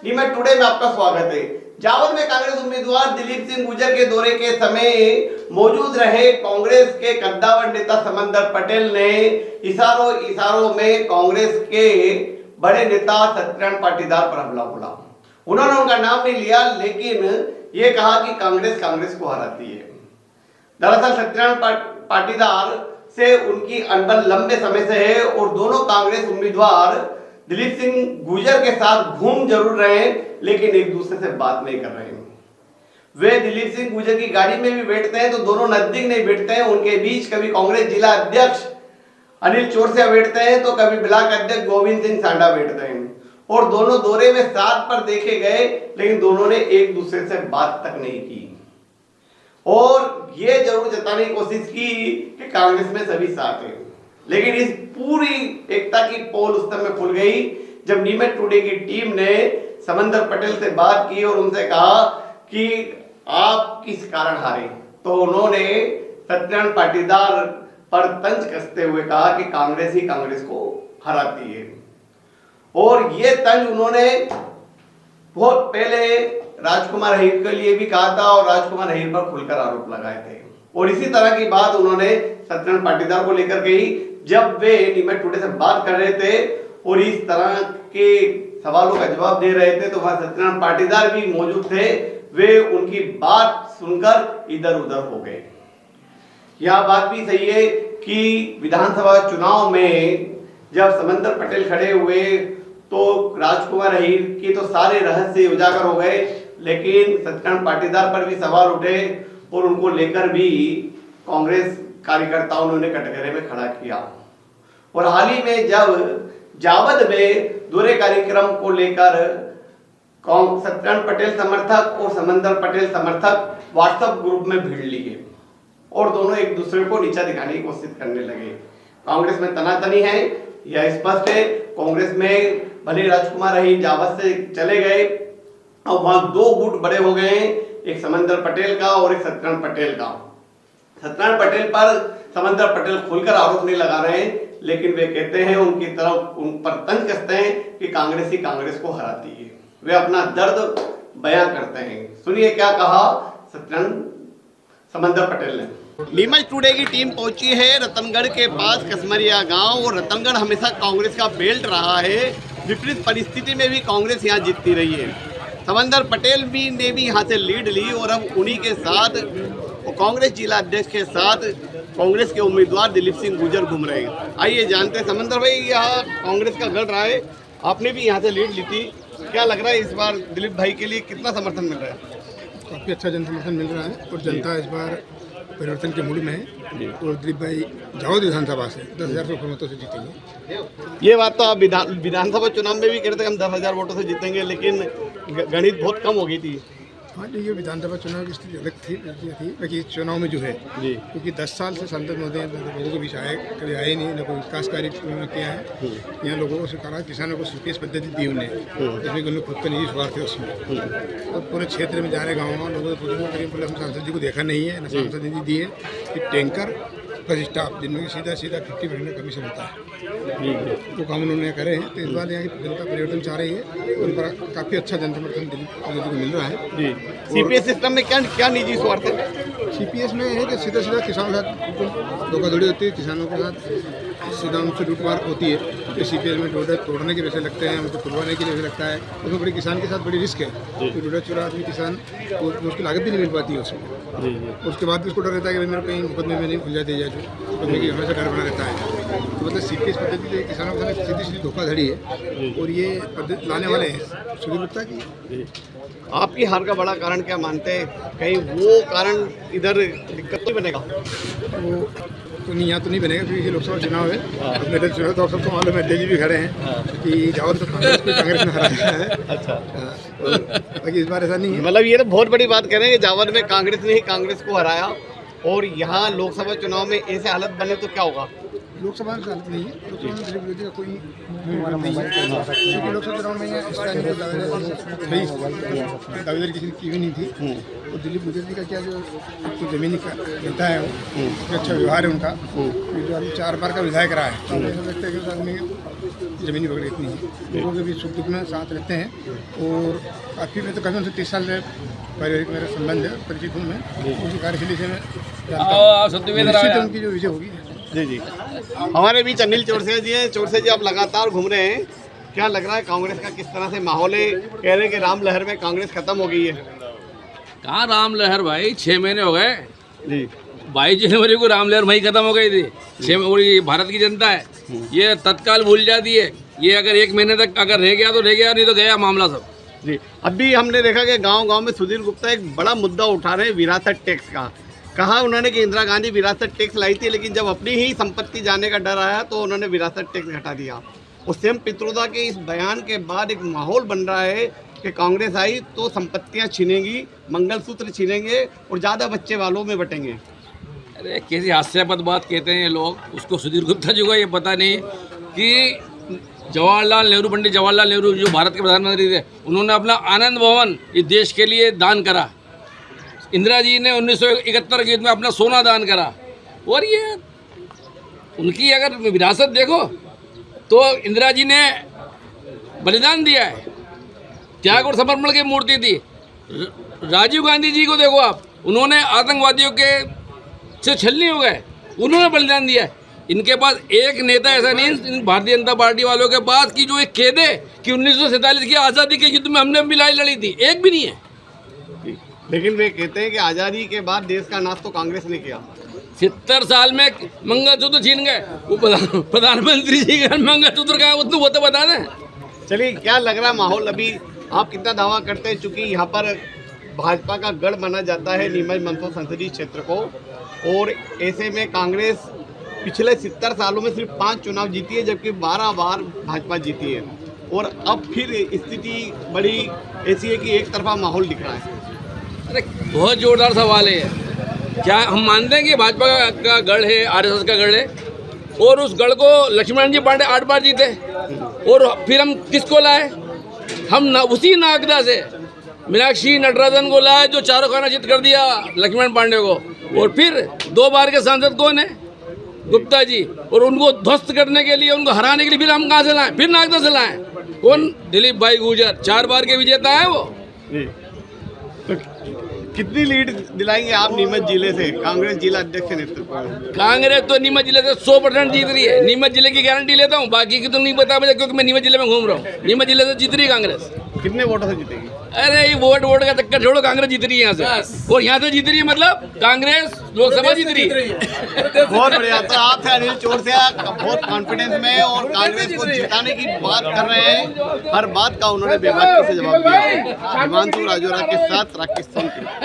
Neemuch today में आपका स्वागत है। जावद में कांग्रेस उम्मीदवार दिलीप सिंह गुर्जर के दौरे के समय मौजूद रहे कांग्रेस के कद्दावर नेता समंदर पटेल ने इशारों में कांग्रेस के बड़े नेता सत्यनारायण पाटीदार पर हमला बोला। उन्होंने उनका नाम नहीं लिया, लेकिन ये कहा कि कांग्रेस को हराती है। दरअसल सत्यनारायण पाटीदार से उनकी अनबन लंबे समय से है और दोनों कांग्रेस उम्मीदवार दिलीप सिंह गुर्जर के साथ घूम जरूर रहे हैं, लेकिन एक दूसरे से बात नहीं कर रहे हैं। वे दिलीप सिंह गुर्जर की गाड़ी में भी बैठते हैं तो दोनों नजदीक नहीं बैठते हैं। उनके बीच कभी कांग्रेस जिला अध्यक्ष अनिल चौरसिया बैठते हैं तो कभी ब्लॉक अध्यक्ष गोविंद सिंह सांडा बैठते हैं और दोनों दौरे में साथ पर देखे गए, लेकिन दोनों ने एक दूसरे से बात तक नहीं की और ये जरूर जताने की कोशिश की कि कांग्रेस में सभी साथ हैं। लेकिन इस पूरी एकता की पोल उस समय खुल गई जब नीमच टुडे की टीम ने समंदर पटेल से बात की और उनसे कहा कि आप किस कारण हारे। तो उन्होंने सत्यनारायण पाटीदार पर तंज कसते हुए कहा कि कांग्रेस ही कांग्रेस को हराती है और ये तंज उन्होंने बहुत पहले राजकुमार अहीर के लिए भी कहा था और राजकुमार अहीर पर खुलकर आरोप लगाए थे। और इसी तरह की बात उन्होंने सत्यनारायण पाटीदार को लेकर कही जब वे नीमच टुडे से बात कर रहे थे और इस तरह के सवालों का जवाब दे रहे थे तो वहां सत्यनारायण पाटीदार भी मौजूद थे। वे उनकी बात सुनकर इधर उधर हो गए। यह बात भी सही है कि विधानसभा चुनाव में जब समंदर पटेल खड़े हुए तो राजकुमार अहीर के तो सारे रहस्य उजागर हो गए, लेकिन सत्यनारायण पाटीदार पर भी सवाल उठे और उनको लेकर भी कांग्रेस कार्यकर्ताओं ने उन्हें कटघरे में खड़ा किया। और हाल ही में जब जावद में दूसरे कार्यक्रम को लेकर सत्यनारायण पटेल समर्थक और समंदर पटेल समर्थक व्हाट्सएप ग्रुप में भिड़ लिए और दोनों एक दूसरे को नीचा दिखाने की कोशिश करने लगे। कांग्रेस में तनातनी है, यह स्पष्ट है। कांग्रेस में भले राजकुमार अहीर जावद से चले गए और वहां दो गुट बड़े हो गए, एक समंदर पटेल का और एक सत्यनारायण पटेल का। सत्यनारायण पटेल पर समंदर पटेल खुलकर आरोप नहीं लगा रहे हैं, लेकिन वे कहते हैं उनकी तरफ उन पर तंज कसते हैं कि कांग्रेस ही कांग्रेस को हराती है। वे अपना दर्द बयां करते हैं। सुनिए क्या कहा सत्यनारायण समंदर पटेल ने। नीमच टुडे की टीम पहुंची है रतनगढ़ के पास कसमरिया गांव और रतनगढ़ हमेशा कांग्रेस का बेल्ट रहा है। विपरीत परिस्थिति में भी कांग्रेस यहां जीतती रही है। समंदर पटेल ने भी यहां से लीड ली और अब उन्हीं के साथ कांग्रेस जिला अध्यक्ष के साथ कांग्रेस के उम्मीदवार दिलीप सिंह गुर्जर घूम रहे हैं। आइए जानते हैं। समंदर भाई, यहाँ कांग्रेस का गढ़ रहा है, आपने भी यहाँ से लीड ली थी, क्या लग रहा है इस बार दिलीप भाई के लिए कितना समर्थन मिल रहा है? काफ़ी अच्छा जन समर्थन मिल रहा है और जनता इस बार परिवर्तन के मूड में है और दिलीप भाई जावद विधानसभा से 10,000 से ऊपर मतों से जीतेंगे। ये बात तो आप विधानसभा चुनाव में भी कह रहे थे हम 10,000 वोटों से जीतेंगे, लेकिन गणित बहुत कम हो गई थी। हाँ, ये विधानसभा चुनाव की स्थिति अलग थी, बाकी इस चुनाव में जो है क्योंकि 10 साल से सांसद महोदय लोगों के बीच कभी आए नहीं, न कोई विकास कार्य किया है। यहाँ लोगों से कहा किसानों को सीपीएस पद्धति दी उन्हें, जिसमें उन्होंने खुद का निजी स्वार्थ है उसमें। और पूरे क्षेत्र में जा रहे गाँव में लोगों से पूछूंगा करीब हम सांसद जी को देखा नहीं है, न सांसद निधि दी है कि टैंकर बस स्टाफ जिनमें सीधा 50% कमीशन होता है, वो काम उन्होंने करे हैं। तो इस बार यहाँ की जनता परिवर्तन चाह रही है, उन पर काफ़ी अच्छा जन समर्थन दिलीप को मिल रहा है। सीपीएस सिस्टम में क्या निजी स्वार्थ है? सीपीएस में है कि सीधा किसानों के साथ धोखाधड़ी होती है, किसानों के साथ सीधा उनसे लूटमार होती है। तो सीपीएस में डोडा तोड़ने के पैसे लगते हैं, उनको तुड़वाने के लिए पैसे लगता है। उसमें बड़ी किसान के साथ बड़ी रिस्क है कि डोडा चुरा आदमी किसान को उसकी लागत भी नहीं मिल पाती है उसमें। उसके बाद भी उसको डर रहता है कि मेरे कहीं मुकदमे में नहीं खुल जाती है, मुकदमे की हमेशा डर बना रहता है। तो मतलब सीपीएस पद्धति से किसानों के साथ सीधी धोखाधड़ी है और ये पद्धति लाने वाले हैं सुधीर गुप्ता की। आपकी हार का बड़ा कारण क्या मानते हैं? कहीं वो कारण इधर दिक्कत नहीं बनेगा? वो तो नहीं, यहाँ तो नहीं बनेगा क्योंकि लोकसभा चुनाव है। अपने इधर चुनाव तो आप सबको मालूम है, अध्यक्ष भी खड़े हैं कि जावद तो कांग्रेस ने हराया है। अच्छा, बाकी इस बार ऐसा नहीं है। मतलब ये तो बहुत बड़ी बात कह रहे हैं कि जावद में कांग्रेस ने ही कांग्रेस को हराया और यहाँ लोकसभा चुनाव में ऐसे हालत बने तो क्या होगा? लोकसभा में हालत नहीं है, लोकसभा में दिलीप विरोधी का कोई नहीं है क्योंकि लोकसभा चुनाव में दावेदारी किसी ने की भी नहीं थी। और दिलीप विरोधी का क्या जो तो जमीनी का नेता है, वो अच्छा व्यवहार है उनका। जो आदमी 4 बार का विधायक रहा है, ऐसा लगता है कि उस आदमी ज़मीनी पकड़ इतनी है, लोगों के भी सुख दुख में साथ रहते हैं। और काफ़ी मैं तो कम से 30 साल से पारिवारिक मेरा संबंध है, परिचित हूँ मैं उनकी कार्यशैली से मैं जानता हूँ उनकी जो विजय होगी। जी जी, हमारे बीच अनिल चौरसिया जी हैं। चौरसिया जी, आप लगातार घूम रहे हैं, क्या लग रहा है कांग्रेस का किस तरह से माहौल है? कह रहे हैं कि राम लहर में कांग्रेस खत्म हो गई है। कहाँ राम लहर भाई, 6 महीने हो गए जी 22 जनवरी को राम लहर वहीं खत्म हो गई थी। 6 और ये भारत की जनता है, ये तत्काल भूल जाती है। ये अगर 1 महीने तक अगर रह गया तो रह गया, नहीं तो गया मामला सब। जी, अभी हमने देखा कि गांव-गांव में सुधीर गुप्ता एक बड़ा मुद्दा उठा रहे हैं विरासत टैक्स का। कहा उन्होंने कि इंदिरा गांधी विरासत टैक्स लाई थी, लेकिन जब अपनी ही संपत्ति जाने का डर आया तो उन्होंने विरासत टैक्स घटा दिया। और सीएम पित्रोदा के इस बयान के बाद एक माहौल बन रहा है कि कांग्रेस आई तो संपत्तियां छीनेंगी, मंगलसूत्र छीनेंगे और ज़्यादा बच्चे वालों में बटेंगे। अरे कैसी हास्यास्पद बात कहते हैं ये लोग। उसको सुधीर गुप्ता जी को ये पता नहीं कि जवाहरलाल नेहरू, पंडित जवाहरलाल नेहरू जो भारत के प्रधानमंत्री थे, उन्होंने अपना आनंद भवन इस देश के लिए दान करा। इंदिरा जी ने 1971 के युद्ध में अपना सोना दान करा। और ये उनकी अगर विरासत देखो तो इंदिरा जी ने बलिदान दिया है, त्याग और समर्पण की मूर्ति थी। राजीव गांधी जी को देखो आप, उन्होंने आतंकवादियों के से छलनी हो गए, उन्होंने बलिदान दिया है। इनके पास एक नेता ऐसा नहीं, इन भारतीय जनता पार्टी वालों के पास की जो एक खेद है कि 1947 की आज़ादी के युद्ध में हमने भी लड़ी थी, एक भी नहीं है। लेकिन वे कहते हैं कि आज़ादी के बाद देश का नाश तो कांग्रेस ने किया। 70 साल में मंगलसूत्र छीन गए, वो प्रधानमंत्री जी का मंगलसूत्र का वो तो बता दें। चलिए, क्या लग रहा है माहौल अभी? आप कितना दावा करते हैं, चूंकि यहाँ पर भाजपा का गढ़ माना जाता है नीमच मंदसौर संसदीय क्षेत्र को, और ऐसे में कांग्रेस पिछले 70 सालों में सिर्फ 5 चुनाव जीती है, जबकि 12 बार भाजपा जीती है, और अब फिर स्थिति बड़ी ऐसी है कि एक तरफा माहौल दिख रहा है। अरे बहुत जोरदार सवाल है। क्या हम मानते हैं कि भाजपा का गढ़ है, आरएसएस का गढ़ है, और उस गढ़ को लक्ष्मण जी पांडे 8 बार जीते, और फिर हम किसको लाए? हम उसी नागदा से मीनाक्षी नटराजन को लाए जो चारों खाना चित कर दिया लक्ष्मण पांडे को। और फिर 2 बार के सांसद कौन है? गुप्ता जी। और उनको ध्वस्त करने के लिए, उनको हराने के लिए फिर हम कहाँ से लाएं? फिर नागदा से लाएं। कौन? दिलीप भाई गुर्जर, 4 बार के विजेता है वो। तो कितनी लीड दिलाएंगे आप नीमच जिले से कांग्रेस जिला अध्यक्ष के नेतृत्व में? कांग्रेस तो नीमच जिले से 100% जीत रही है। नीमच जिले की गारंटी लेता हूँ, बाकी की तो नहीं पता मुझे, क्योंकि मैं नीमच जिले में घूम रहा हूँ। नीमच जिले से जीत रही है कांग्रेस। कितने वोटों से जीतेगी? अरे ये वोट का चक्कर छोड़ो, कांग्रेस जीत रही है यहाँ से, और यहाँ से जीत रही है, मतलब कांग्रेस लोकसभा जीत रही है। बहुत बढ़िया। तो आपसे अनिल चौरसिया बहुत कॉन्फिडेंस में और कांग्रेस को जिताने की बात कर रहे हैं। हर बात का उन्होंने बेबाकी से जवाब दिया। हिमांशु राजोरा के साथ राकेश सोनकर।